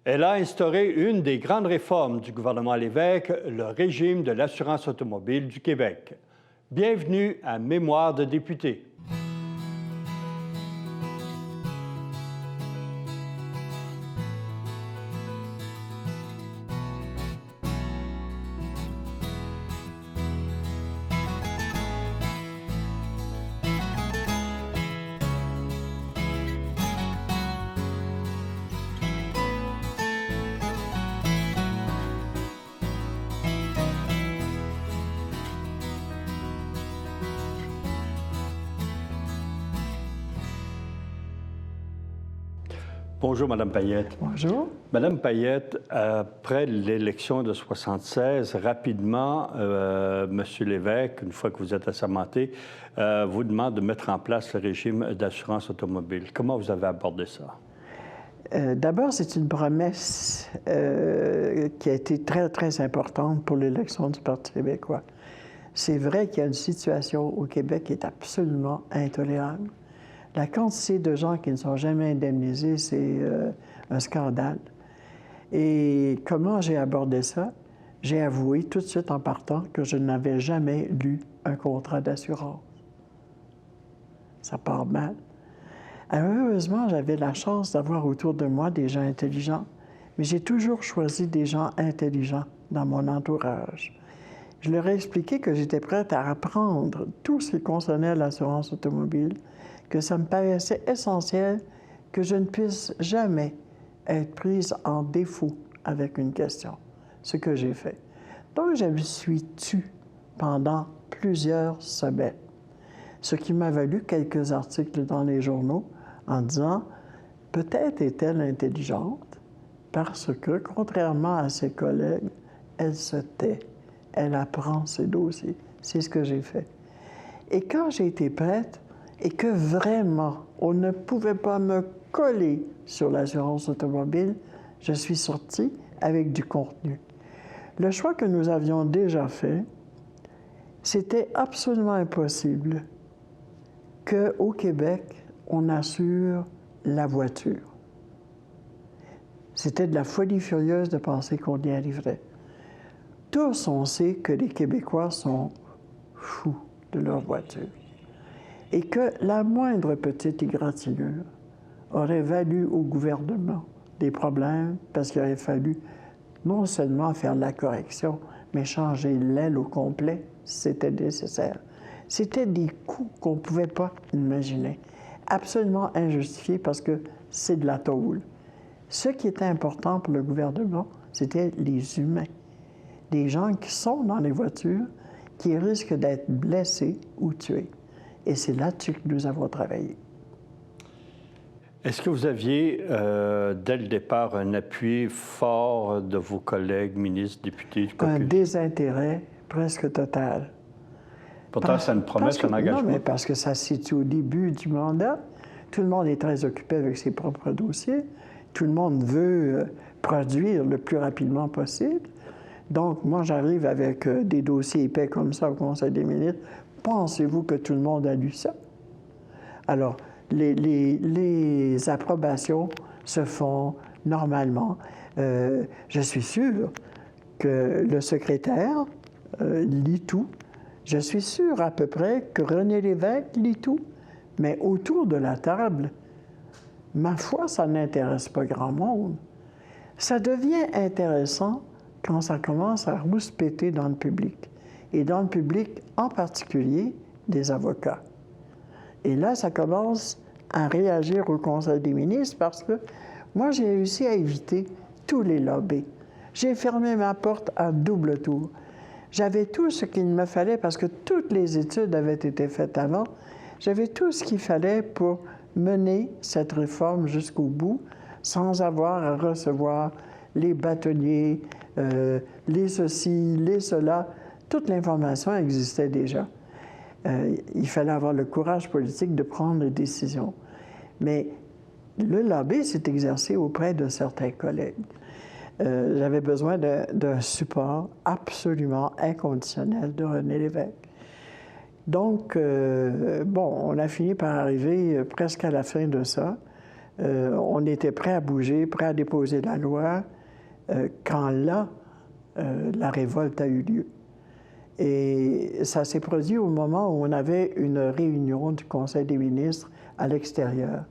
Elle a instauré une des grandes réformes du gouvernement Lévesque, le régime de l'assurance automobile du Québec. Bienvenue à Mémoire de député. Bonjour, Mme Payette. Bonjour. Mme Payette, après l'élection de 1976, rapidement, M. Lévesque, une fois que vous êtes assermenté, vous demande de mettre en place le régime d'assurance automobile. Comment vous avez abordé ça? D'abord, c'est une promesse qui a été très, très importante pour l'élection du Parti québécois. C'est vrai qu'il y a une situation au Québec qui est absolument intolérable. La quantité de gens qui ne sont jamais indemnisés, c'est un scandale. Et comment j'ai abordé ça? J'ai avoué tout de suite en partant que je n'avais jamais lu un contrat d'assurance. Ça part mal. Alors, heureusement, j'avais la chance d'avoir autour de moi des gens intelligents, mais j'ai toujours choisi des gens intelligents dans mon entourage. Je leur ai expliqué que j'étais prête à apprendre tout ce qui concernait l'assurance automobile, que ça me paraissait essentiel que je ne puisse jamais être prise en défaut avec une question, ce que j'ai fait. Donc, je me suis tue pendant plusieurs semaines, ce qui m'a valu quelques articles dans les journaux en disant « Peut-être est-elle intelligente parce que, contrairement à ses collègues, elle se tait, elle apprend ses dossiers. » C'est ce que j'ai fait. Et quand j'ai été prête, et que vraiment, on ne pouvait pas me coller sur l'assurance automobile, je suis sortie avec du contenu. Le choix que nous avions déjà fait, c'était absolument impossible qu'au Québec, on assure la voiture. C'était de la folie furieuse de penser qu'on y arriverait. Tous, on sait que les Québécois sont fous de leur voiture. Et que la moindre petite égratignure aurait valu au gouvernement des problèmes parce qu'il aurait fallu non seulement faire la correction, mais changer l'aile au complet si c'était nécessaire. C'était des coûts qu'on ne pouvait pas imaginer, absolument injustifiés parce que c'est de la tôle. Ce qui était important pour le gouvernement, c'était les humains, des gens qui sont dans les voitures, qui risquent d'être blessés ou tués. Et c'est là-dessus que nous avons travaillé. Est-ce que vous aviez, dès le départ, un appui fort de vos collègues, ministres, députés? Un désintérêt presque total. Pourtant, c'est une promesse, un engagement. Non, mais parce que ça se situe au début du mandat. Tout le monde est très occupé avec ses propres dossiers. Tout le monde veut produire le plus rapidement possible. Donc, moi, j'arrive avec des dossiers épais comme ça au Conseil des ministres. Pensez-vous que tout le monde a lu ça? Alors, les approbations se font normalement. Je suis sûre que le secrétaire lit tout. Je suis sûre à peu près que René Lévesque lit tout. Mais autour de la table, ma foi, ça n'intéresse pas grand monde. Ça devient intéressant quand ça commence à rouspéter dans le public. Et dans le public, en particulier, des avocats. Et là, ça commence à réagir au Conseil des ministres parce que moi, j'ai réussi à éviter tous les lobbies. J'ai fermé ma porte à double tour. J'avais tout ce qu'il me fallait parce que toutes les études avaient été faites avant. J'avais tout ce qu'il fallait pour mener cette réforme jusqu'au bout sans avoir à recevoir les bâtonniers, les ceci, les cela. Toute l'information existait déjà. Il fallait avoir le courage politique de prendre des décisions. Mais le lobby s'est exercé auprès de certains collègues. J'avais besoin d'un support absolument inconditionnel de René Lévesque. Donc, bon, on a fini par arriver presque à la fin de ça. On était prêt à bouger, prêt à déposer la loi, quand là, la révolte a eu lieu. Et ça s'est produit au moment où on avait une réunion du Conseil des ministres à l'extérieur.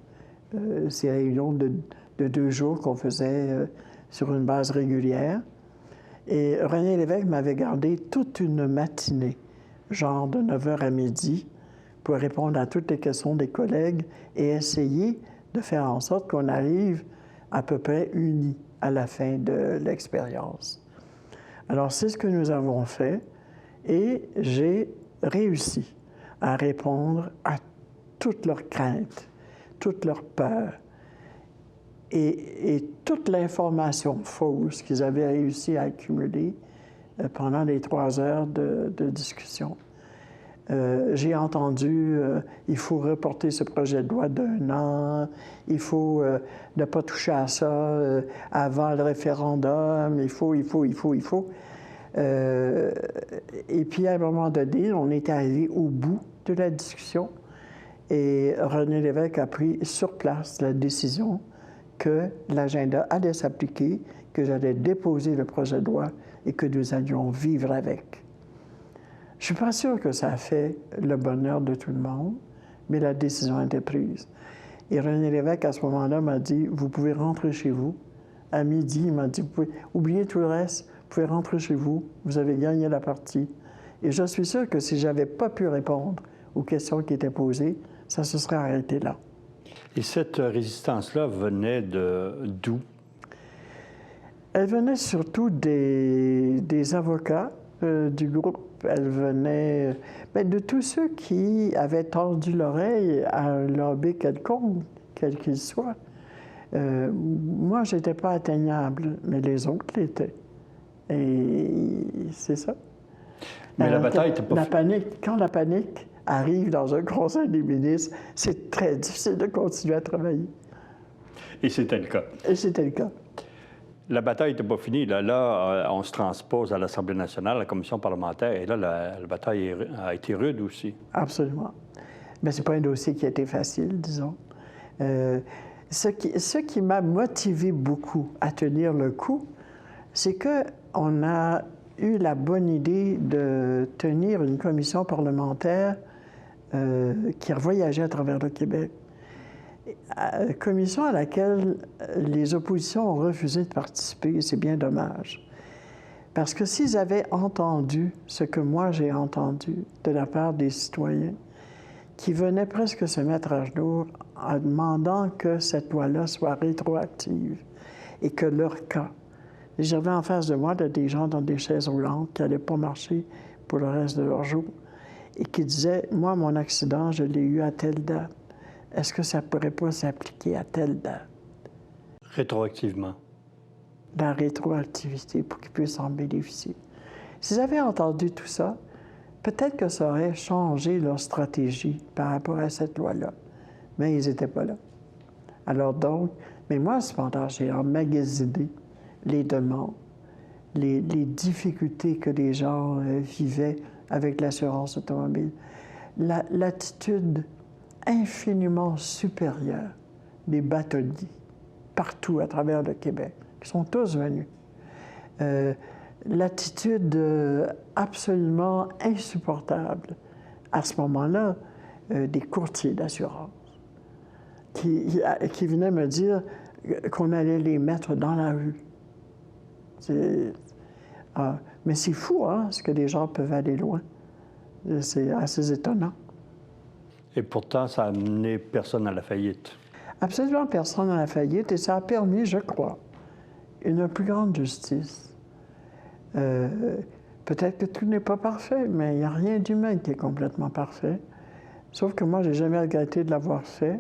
Ces réunions de 2 jours qu'on faisait sur une base régulière. Et René Lévesque m'avait gardé toute une matinée, genre de 9h à midi, pour répondre à toutes les questions des collègues et essayer de faire en sorte qu'on arrive à peu près unis à la fin de l'expérience. Alors, c'est ce que nous avons fait et j'ai réussi à répondre à toutes leurs craintes, toutes leurs peurs et toute l'information fausse qu'ils avaient réussi à accumuler pendant les 3 heures de discussion. J'ai entendu il faut reporter ce projet de loi d'1 an, il faut ne pas toucher à ça avant le référendum, il faut. Et puis, à un moment donné, on est arrivé au bout de la discussion et René Lévesque a pris sur place la décision que l'agenda allait s'appliquer, que j'allais déposer le projet de loi et que nous allions vivre avec. Je ne suis pas sûr que ça a fait le bonheur de tout le monde, mais la décision a été prise. Et René Lévesque, à ce moment-là, m'a dit « Vous pouvez rentrer chez vous. » À midi, il m'a dit « Vous pouvez oublier tout le reste, vous pouvez rentrer chez vous, vous avez gagné la partie. » Et je suis sûr que si je n'avais pas pu répondre aux questions qui étaient posées, ça se serait arrêté là. Et cette résistance-là venait d'où? Elle venait surtout des avocats du groupe. Elle venait de tous ceux qui avaient tordu l'oreille à un lobby quelconque, quel qu'il soit. Moi, je n'étais pas atteignable, mais les autres l'étaient. Et c'est ça. Mais la bataille n'était pas finie. Quand la panique arrive dans un conseil des ministres, c'est très difficile de continuer à travailler. Et c'était le cas. Et c'était le cas. La bataille n'était pas finie. Là, on se transpose à l'Assemblée nationale, à la commission parlementaire, et là, la bataille a été rude aussi. Absolument. Mais ce n'est pas un dossier qui a été facile, disons. Ce qui m'a motivé beaucoup à tenir le coup, c'est qu'on a eu la bonne idée de tenir une commission parlementaire qui a voyagé à travers le Québec. Commission à laquelle les oppositions ont refusé de participer, et c'est bien dommage. Parce que s'ils avaient entendu ce que moi j'ai entendu de la part des citoyens, qui venaient presque se mettre à genoux en demandant que cette loi-là soit rétroactive et que leur cas... J'avais en face de moi des gens dans des chaises roulantes qui n'allaient pas marcher pour le reste de leur jour et qui disaient « Moi, mon accident, je l'ai eu à telle date. Est-ce que ça ne pourrait pas s'appliquer à telle date? » Rétroactivement. La rétroactivité pour qu'ils puissent en bénéficier. S'ils avaient entendu tout ça, peut-être que ça aurait changé leur stratégie par rapport à cette loi-là. Mais ils n'étaient pas là. Alors donc, mais moi, cependant, j'ai emmagasiné les demandes, les difficultés que les gens vivaient avec l'assurance automobile, l'attitude infiniment supérieure des bâtonniers partout à travers le Québec, qui sont tous venus. L'attitude absolument insupportable, à ce moment-là, des courtiers d'assurance, qui venaient me dire qu'on allait les mettre dans la rue. Mais c'est fou, hein, ce que les gens peuvent aller loin. C'est assez étonnant. Et pourtant, ça n'a amené personne à la faillite. Absolument personne à la faillite, et ça a permis, je crois, une plus grande justice. Peut-être que tout n'est pas parfait, mais il n'y a rien d'humain qui est complètement parfait. Sauf que moi, je n'ai jamais regretté de l'avoir fait,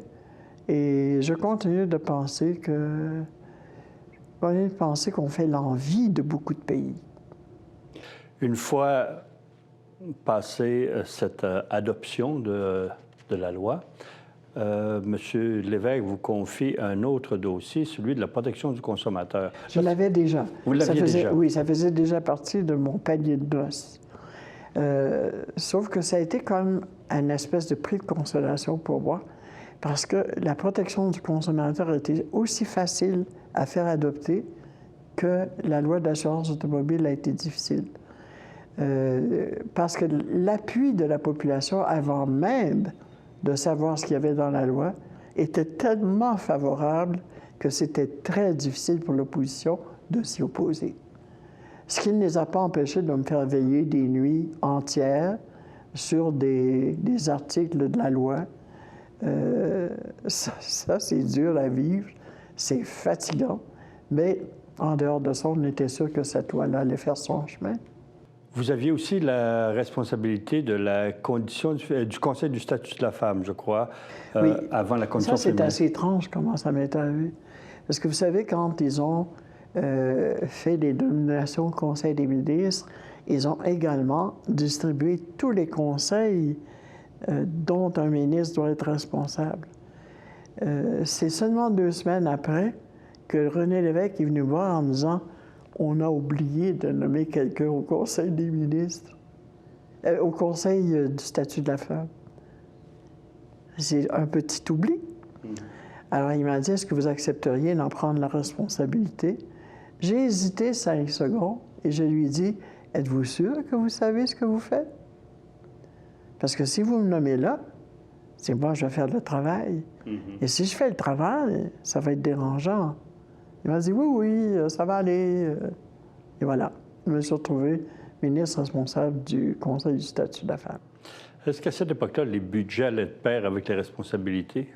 et je continue de penser qu'on fait l'envie de beaucoup de pays. Une fois passée cette adoption de la loi, M. Lévesque vous confie un autre dossier, celui de la protection du consommateur. Je l'avais déjà. Vous l'aviez déjà? Oui, ça faisait déjà partie de mon panier de noces. Sauf que ça a été comme une espèce de prix de consolation pour moi, parce que la protection du consommateur était aussi facile à faire adopter que la loi d'assurance automobile a été difficile. Parce que l'appui de la population, avant même de savoir ce qu'il y avait dans la loi, était tellement favorable que c'était très difficile pour l'opposition de s'y opposer. Ce qui ne les a pas empêchés de me faire veiller des nuits entières sur des articles de la loi. Ça c'est dur à vivre, c'est fatigant, mais en dehors de ça, on était sûr que cette loi-là allait faire son chemin. Vous aviez aussi la responsabilité de la condition du Conseil du statut de la femme, je crois, Oui. avant la condition Ça, c'est féminine. assez étrange comment ça m'est arrivé. Parce que vous savez, quand ils ont fait des nominations au Conseil des ministres, ils ont également distribué tous les conseils dont un ministre doit être responsable. C'est seulement 2 semaines après que René Lévesque est venu me voir en me disant « On a oublié de nommer quelqu'un au Conseil des ministres, au Conseil du statut de la femme. » C'est un petit oubli. Alors, il m'a dit « Est-ce que vous accepteriez d'en prendre la responsabilité? » J'ai hésité 5 secondes et je lui ai dit « Êtes-vous sûr que vous savez ce que vous faites? Parce que si vous me nommez là, c'est moi, je vais faire le travail. Et si je fais le travail, ça va être dérangeant. » Il m'a dit « Oui, oui, ça va aller. » Et voilà, je me suis retrouvé ministre responsable du Conseil du statut de la femme. Est-ce qu'à cette époque-là, les budgets allaient de pair avec les responsabilités?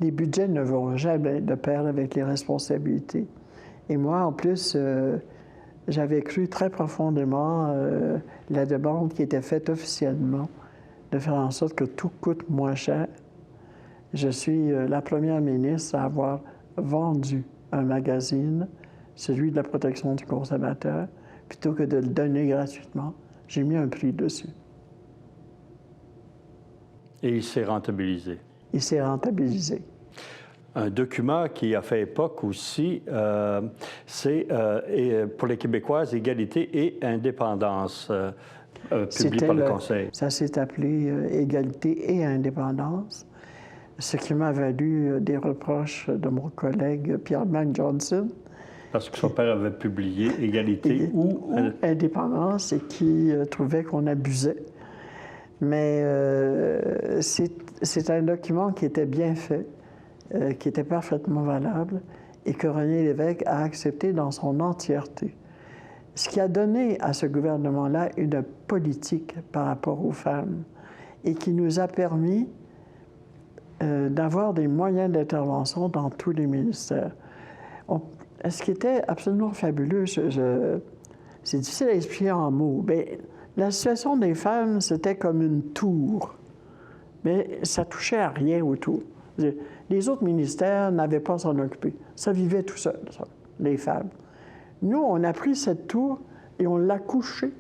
Les budgets ne vont jamais de pair avec les responsabilités. Et moi, en plus, j'avais cru très profondément la demande qui était faite officiellement de faire en sorte que tout coûte moins cher. Je suis la première ministre à avoir vendu un magazine, celui de la protection du consommateur, plutôt que de le donner gratuitement. J'ai mis un prix dessus. Et il s'est rentabilisé. Il s'est rentabilisé. Un document qui a fait époque aussi, c'est pour les Québécoises, égalité et indépendance, publié par le Conseil. Ça s'est appelé égalité et indépendance, ce qui m'a valu des reproches de mon collègue Pierre-Marc Johnson. Parce que son père avait publié égalité ou indépendance et qui trouvait qu'on abusait. Mais c'est un document qui était bien fait, qui était parfaitement valable et que René Lévesque a accepté dans son entièreté. Ce qui a donné à ce gouvernement-là une politique par rapport aux femmes et qui nous a permis d'avoir des moyens d'intervention dans tous les ministères. Ce qui était absolument fabuleux, c'est difficile à expliquer en mots, mais la situation des femmes, c'était comme une tour, mais ça touchait à rien autour. Les autres ministères n'avaient pas à s'en occuper. Ça vivait tout seul, ça, les femmes. Nous, on a pris cette tour et on l'a couchée.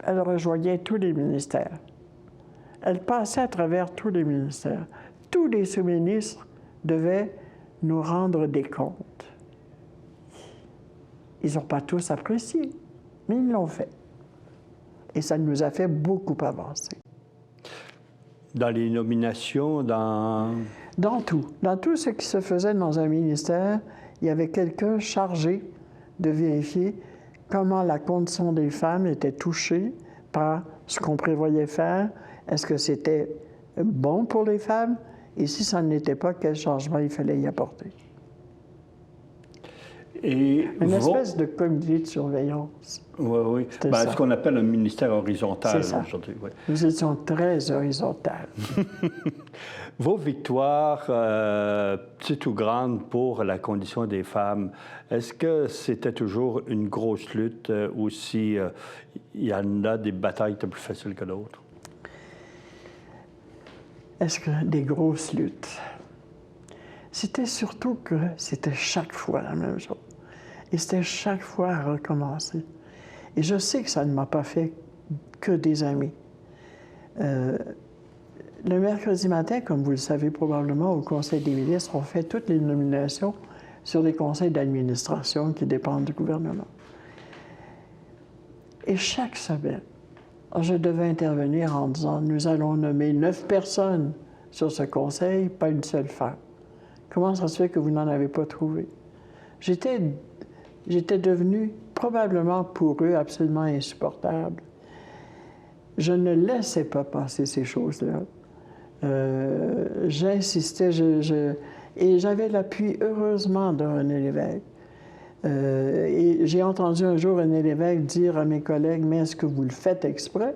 Elle rejoignait tous les ministères. Elle passait à travers tous les ministères. Tous les sous-ministres devaient nous rendre des comptes. Ils n'ont pas tous apprécié, mais ils l'ont fait. Et ça nous a fait beaucoup avancer. Dans les nominations, Dans tout. Dans tout ce qui se faisait dans un ministère, il y avait quelqu'un chargé de vérifier comment la condition des femmes était touchée par ce qu'on prévoyait faire. Est-ce que c'était bon pour les femmes? Et si ça ne l'était pas, quel changement il fallait y apporter? Et une espèce de comité de surveillance. Oui, oui. Ce qu'on appelle un ministère horizontal aujourd'hui. Oui. Nous étions très horizontales. Vos victoires, petites ou grandes, pour la condition des femmes, est-ce que c'était toujours une grosse lutte ou si il y en a des batailles qui étaient plus faciles que d'autres? Est-ce que des grosses luttes? C'était surtout que c'était chaque fois la même chose. Et c'était chaque fois à recommencer. Et je sais que ça ne m'a pas fait que des amis. Le mercredi matin, comme vous le savez probablement, au Conseil des ministres, on fait toutes les nominations sur les conseils d'administration qui dépendent du gouvernement. Et chaque semaine, je devais intervenir en disant « Nous allons nommer 9 personnes sur ce conseil, pas une seule femme. Comment ça se fait que vous n'en avez pas trouvé? J'étais devenue probablement pour eux absolument insupportable. Je ne laissais pas passer ces choses-là. J'insistais, et j'avais l'appui, heureusement, de René Lévesque. Et j'ai entendu un jour René Lévesque dire à mes collègues, « Mais est-ce que vous le faites exprès? »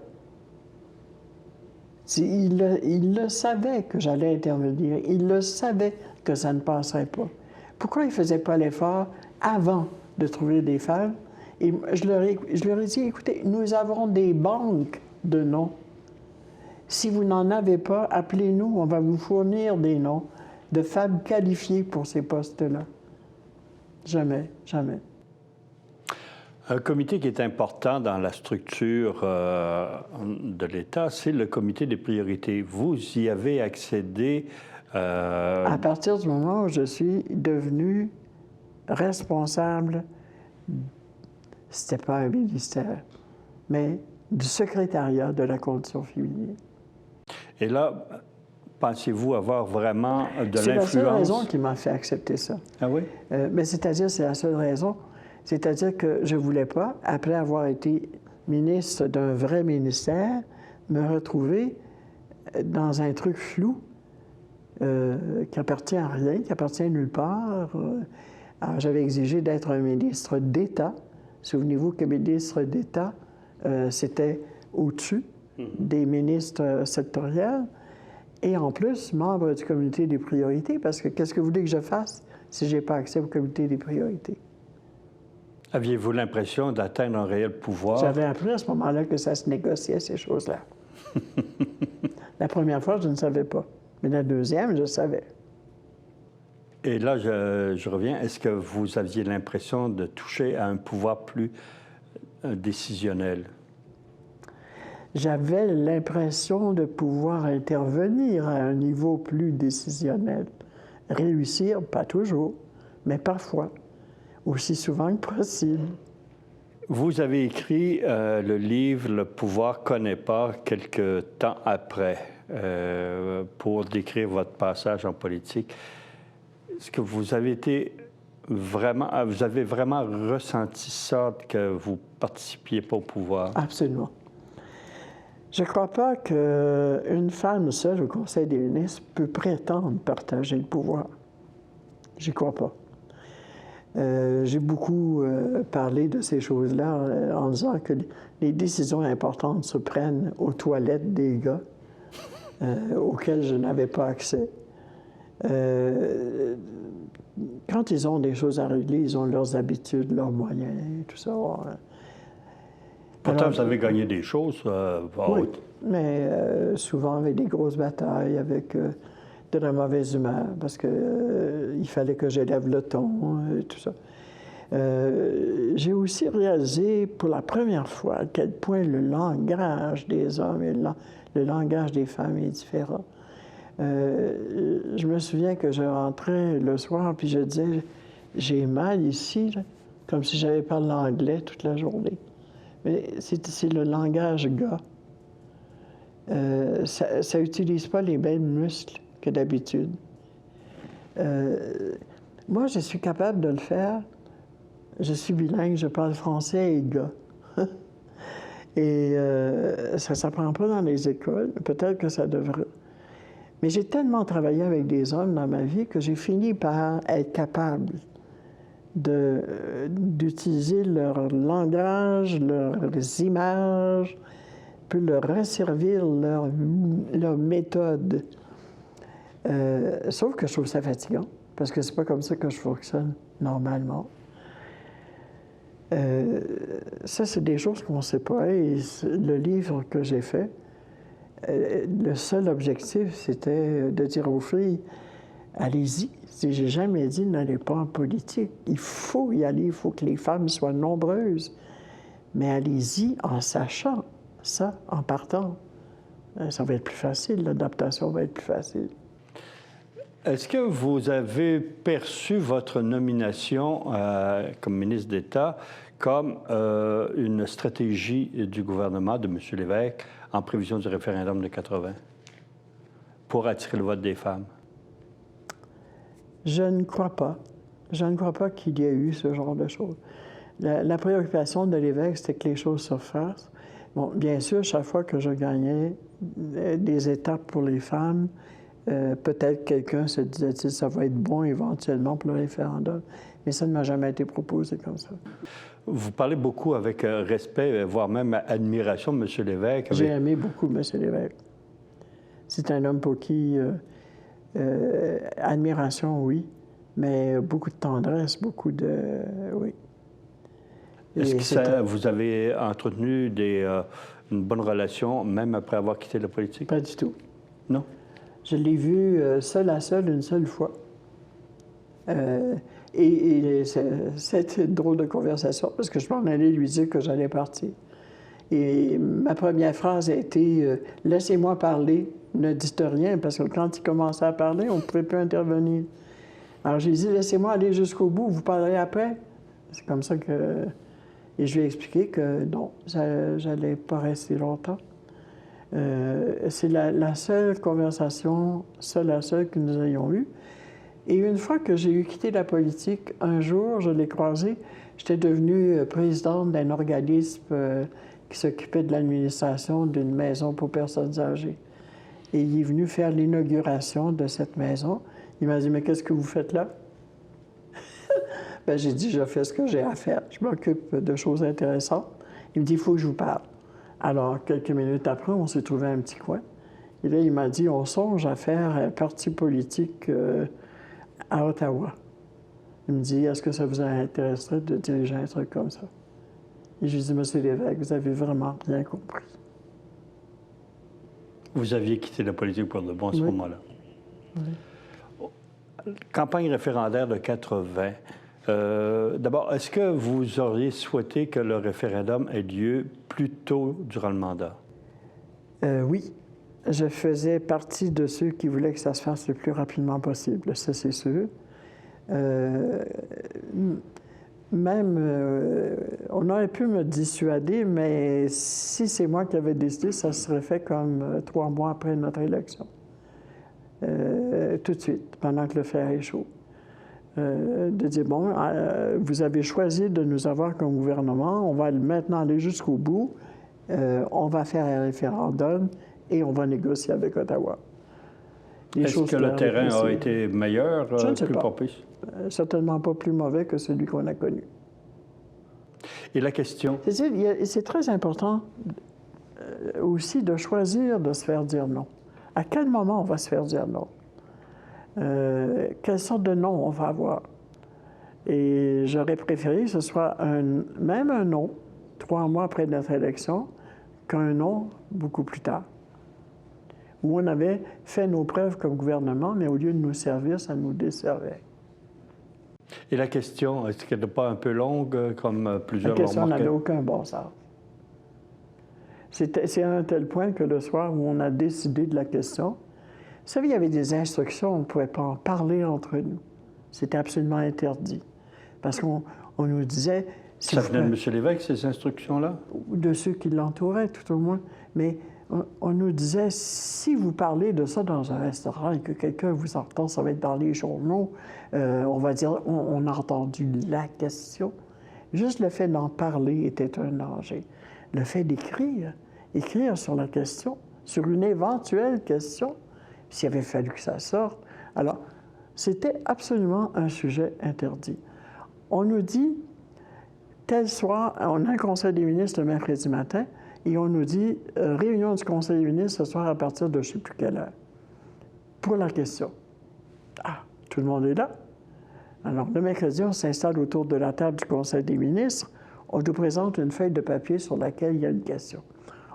Il le savait que j'allais intervenir. Il le savait que ça ne passerait pas. Pourquoi il ne faisait pas l'effort avant de trouver des femmes? Et je leur ai dit, écoutez, nous avons des banques de noms. Si vous n'en avez pas, appelez-nous, on va vous fournir des noms de femmes qualifiées pour ces postes-là. Jamais, jamais. Un comité qui est important dans la structure de l'État, c'est le comité des priorités. Vous y avez accédé... À partir du moment où je suis devenue responsable, c'était pas un ministère, mais du secrétariat de la condition féminine. Et là, pensez-vous avoir vraiment de l'influence? C'est la seule raison qui m'a fait accepter ça. Ah oui? Mais c'est-à-dire, c'est la seule raison. C'est-à-dire que je ne voulais pas, après avoir été ministre d'un vrai ministère, me retrouver dans un truc flou qui appartient à rien, qui appartient à nulle part. Alors, j'avais exigé d'être un ministre d'État. Souvenez-vous que ministre d'État, c'était au-dessus des ministres sectoriels. Et en plus, membre du comité des priorités, parce que qu'est-ce que vous voulez que je fasse si je n'ai pas accès au comité des priorités? Aviez-vous l'impression d'atteindre un réel pouvoir? J'avais appris à ce moment-là que ça se négociait, ces choses-là. La première fois, je ne savais pas. Mais la deuxième, je savais. Et là, je reviens. Est-ce que vous aviez l'impression de toucher à un pouvoir plus décisionnel? J'avais l'impression de pouvoir intervenir à un niveau plus décisionnel. Réussir, pas toujours, mais parfois, aussi souvent que possible. Vous avez écrit le livre « Le pouvoir connaît pas » quelque temps après pour décrire votre passage en politique. Est-ce que vous avez vraiment ressenti ça, que vous ne participiez pas au pouvoir? Absolument. Je ne crois pas qu'une femme seule au Conseil des ministres peut prétendre partager le pouvoir. J'y crois pas. J'ai beaucoup parlé de ces choses-là en disant que les décisions importantes se prennent aux toilettes des gars auxquelles je n'avais pas accès. Quand ils ont des choses à régler, ils ont leurs habitudes, leurs moyens, tout ça. Pourtant, vous avez gagné des choses. Oui, mais souvent avec des grosses batailles, avec de la mauvaise humeur, parce qu'il fallait que j'élève le ton et tout ça. J'ai aussi réalisé pour la première fois à quel point le langage des hommes et le langage des femmes est différent. Je me souviens que je rentrais le soir puis je disais « j'ai mal ici », là, comme si j'avais parlé l'anglais toute la journée. Mais c'est le langage gars. Ça n'utilise pas les mêmes muscles que d'habitude. Moi, je suis capable de le faire. Je suis bilingue, je parle français et gars. Et ça ne s'apprend pas dans les écoles. Peut-être que ça devrait. Mais j'ai tellement travaillé avec des hommes dans ma vie que j'ai fini par être capable d'utiliser leur langage, leurs images, puis leur resservir leur méthode. Sauf que je trouve ça fatigant, parce que c'est pas comme ça que je fonctionne normalement. Ça, c'est des choses qu'on ne sait pas. Et le livre que j'ai fait, le seul objectif, c'était de dire aux filles, allez-y. J'ai jamais dit n'allez pas en politique. Il faut y aller, il faut que les femmes soient nombreuses. Mais allez-y en sachant ça, en partant. Ça va être plus facile, l'adaptation va être plus facile. Est-ce que vous avez perçu votre nomination comme ministre d'État comme une stratégie du gouvernement de M. Lévesque en prévision du référendum de 80? pour attirer le vote des femmes? Je ne crois pas. Je ne crois pas qu'il y ait eu ce genre de choses. La préoccupation de l'évêque, c'était que les choses se fassent. Bon, bien sûr, chaque fois que je gagnais des étapes pour les femmes, peut-être quelqu'un se disait-il, ça va être bon éventuellement pour le référendum. Mais ça ne m'a jamais été proposé comme ça. Vous parlez beaucoup avec respect, voire même admiration de M. Lévesque. J'ai aimé beaucoup M. Lévesque. C'est un homme pour qui admiration, oui, mais beaucoup de tendresse, beaucoup de... oui. Est-ce que vous avez entretenu une bonne relation, même après avoir quitté la politique? Pas du tout. Non? Je l'ai vu seul à seul une seule fois. Et c'était une drôle de conversation parce que je m'en allais lui dire que j'allais partir. Et ma première phrase a été laissez-moi parler, ne dites rien, parce que quand il commençait à parler, on ne pouvait plus intervenir. Alors j'ai dit laissez-moi aller jusqu'au bout, vous parlerez après. C'est comme ça que. Et je lui ai expliqué que non, j'allais pas rester longtemps. C'est la seule conversation, la seule que nous ayons eue. Et une fois que j'ai quitté la politique, un jour, je l'ai croisé, j'étais devenue présidente d'un organisme qui s'occupait de l'administration d'une maison pour personnes âgées. Et il est venu faire l'inauguration de cette maison. Il m'a dit « Mais qu'est-ce que vous faites là? » Bien, j'ai dit « Je fais ce que j'ai à faire. Je m'occupe de choses intéressantes. » Il me dit « Il faut que je vous parle. » Alors, quelques minutes après, on s'est trouvé un petit coin. Et là, il m'a dit « On songe à faire un parti politique à Ottawa. » Il me dit « Est-ce que ça vous intéresserait de diriger un truc comme ça? » Et j'ai dit « Monsieur Lévesque, vous avez vraiment rien compris. » Vous aviez quitté la politique pour de bon à ce moment-là. Oui. Campagne référendaire de 80. D'abord, est-ce que vous auriez souhaité que le référendum ait lieu plus tôt durant le mandat? Oui. Je faisais partie de ceux qui voulaient que ça se fasse le plus rapidement possible, ça c'est sûr. On aurait pu me dissuader, mais si c'est moi qui avais décidé, ça serait fait comme 3 mois après notre élection. Tout de suite, pendant que le fer est chaud. De dire, bon, vous avez choisi de nous avoir comme gouvernement, on va maintenant aller jusqu'au bout, on va faire un référendum et on va négocier avec Ottawa. Est-ce que le terrain a été meilleur, plus propice? Certainement pas plus mauvais que celui qu'on a connu. Et la question? C'est très important aussi de choisir de se faire dire non. À quel moment on va se faire dire non? Quelle sorte de non on va avoir? Et j'aurais préféré que ce soit même un non, 3 mois après notre élection, qu'un non beaucoup plus tard, où on avait fait nos preuves comme gouvernement, mais au lieu de nous servir, ça nous desservait. Et la question, est-ce qu'elle n'est pas un peu longue, comme plusieurs l'ont remarqué? La question n'avait aucun bon sens. C'est à un tel point que le soir où on a décidé de la question, vous savez, il y avait des instructions, on ne pouvait pas en parler entre nous. C'était absolument interdit. Parce qu'on nous disait... Si ça venait de M. Lévesque, ces instructions-là? De ceux qui l'entouraient, tout au moins. Mais on nous disait, si vous parlez de ça dans un restaurant et que quelqu'un vous entend, ça va être dans les journaux, on va dire, on a entendu la question. Juste le fait d'en parler était un danger. Le fait d'écrire sur la question, sur une éventuelle question, s'il avait fallu que ça sorte. Alors, c'était absolument un sujet interdit. On nous dit, tel soir, on a un conseil des ministres le mercredi matin, et on nous dit, réunion du conseil des ministres ce soir à partir de je ne sais plus quelle heure, pour la question. Ah, tout le monde est là. Alors, le mercredi, on s'installe autour de la table du conseil des ministres, on nous présente une feuille de papier sur laquelle il y a une question.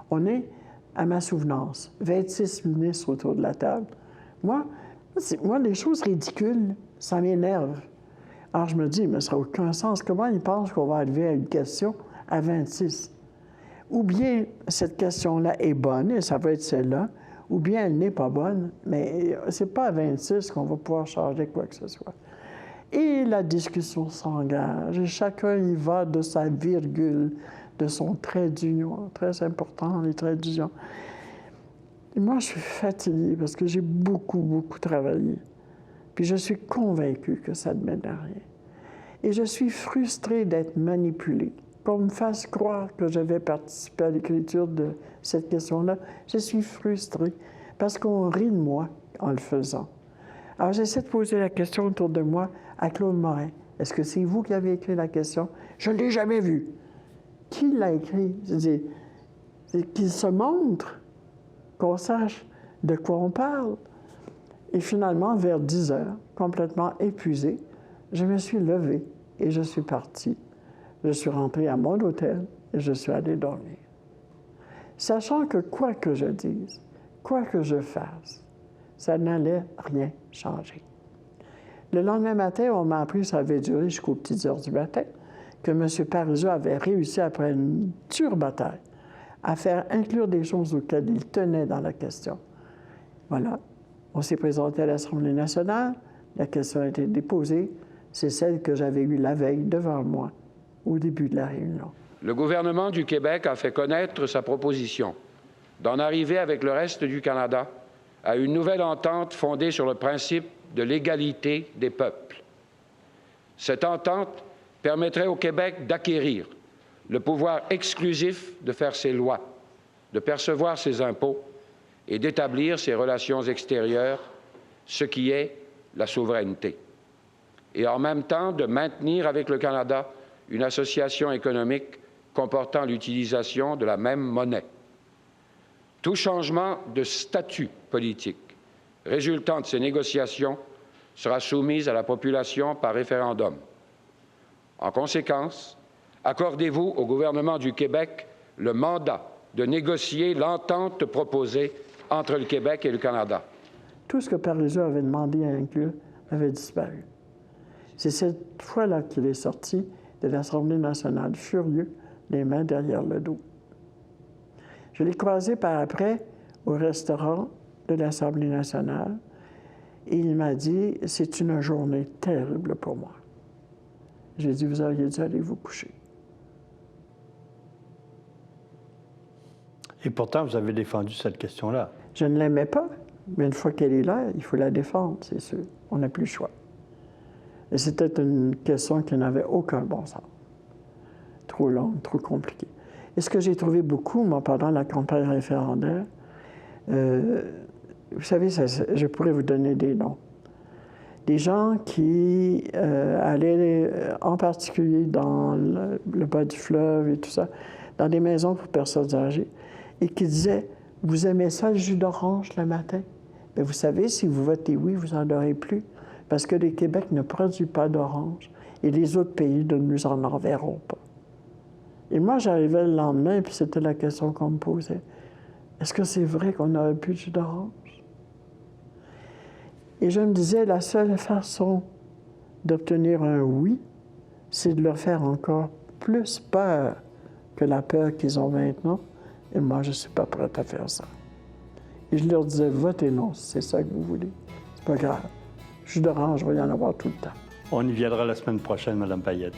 On est, à ma souvenance, 26 ministres autour de la table. Moi, les choses ridicules, ça m'énerve. Alors, je me dis, mais ça n'a aucun sens. Comment ils pensent qu'on va arriver à une question à 26? Ou bien cette question-là est bonne, et ça va être celle-là, ou bien elle n'est pas bonne, mais ce n'est pas à 26 qu'on va pouvoir changer quoi que ce soit. Et la discussion s'engage, et chacun y va de sa virgule, de son trait d'union, très important, les traits d'union. Et moi, je suis fatiguée parce que j'ai beaucoup, beaucoup travaillé. Puis je suis convaincue que ça ne mène à rien. Et je suis frustrée d'être manipulée. Qu'on me fasse croire que j'avais participé à l'écriture de cette question-là, je suis frustrée parce qu'on rit de moi en le faisant. Alors j'essaie de poser la question autour de moi à Claude Morin. Est-ce que c'est vous qui avez écrit la question? Je ne l'ai jamais vu. Qui l'a écrit? Je dis, qu'il se montre, qu'on sache de quoi on parle. Et finalement, vers 10 heures, complètement épuisée, je me suis levée et je suis partie. Je suis rentrée à mon hôtel et je suis allée dormir. Sachant que quoi que je dise, quoi que je fasse, ça n'allait rien changer. Le lendemain matin, on m'a appris, ça avait duré jusqu'aux petites heures du matin, que M. Parizeau avait réussi, après une dure bataille, à faire inclure des choses auxquelles il tenait dans la question. Voilà. On s'est présenté à l'Assemblée nationale, la question a été déposée, c'est celle que j'avais eue la veille devant moi, au début de la réunion. Le gouvernement du Québec a fait connaître sa proposition d'en arriver avec le reste du Canada à une nouvelle entente fondée sur le principe de l'égalité des peuples. Cette entente permettrait au Québec d'acquérir le pouvoir exclusif de faire ses lois, de percevoir ses impôts et d'établir ses relations extérieures, ce qui est la souveraineté. Et en même temps de maintenir avec le Canada une association économique comportant l'utilisation de la même monnaie. Tout changement de statut politique résultant de ces négociations sera soumis à la population par référendum. En conséquence, accordez-vous au gouvernement du Québec le mandat de négocier l'entente proposée entre le Québec et le Canada. Tout ce que Parizeau avait demandé à inclure avait disparu. C'est cette fois-là qu'il est sorti de l'Assemblée nationale, furieux, les mains derrière le dos. Je l'ai croisé par après au restaurant de l'Assemblée nationale et il m'a dit « C'est une journée terrible pour moi. » J'ai dit « Vous auriez dû aller vous coucher. » Et pourtant, vous avez défendu cette question-là. Je ne l'aimais pas, mais une fois qu'elle est là, il faut la défendre, c'est sûr. On n'a plus le choix. Et c'était une question qui n'avait aucun bon sens. Trop longue, trop compliquée. Et ce que j'ai trouvé beaucoup, moi, pendant la campagne référendaire, vous savez, je pourrais vous donner des noms. Des gens qui allaient, en particulier dans le bas du fleuve et tout ça, dans des maisons pour personnes âgées, et qui disaient « Vous aimez ça, le jus d'orange, le matin? » Bien, vous savez, si vous votez oui, vous n'en aurez plus, parce que le Québec ne produit pas d'orange et les autres pays ne nous en enverront pas. Et moi, j'arrivais le lendemain, puis c'était la question qu'on me posait. Est-ce que c'est vrai qu'on n'aurait plus de jus d'orange? Et je me disais, la seule façon d'obtenir un oui, c'est de leur faire encore plus peur que la peur qu'ils ont maintenant. Et moi, je ne suis pas prête à faire ça. Et je leur disais, votez non, si c'est ça que vous voulez. C'est pas grave. Jus d'orange, il va y en avoir tout le temps. On y viendra la semaine prochaine, Mme Payette.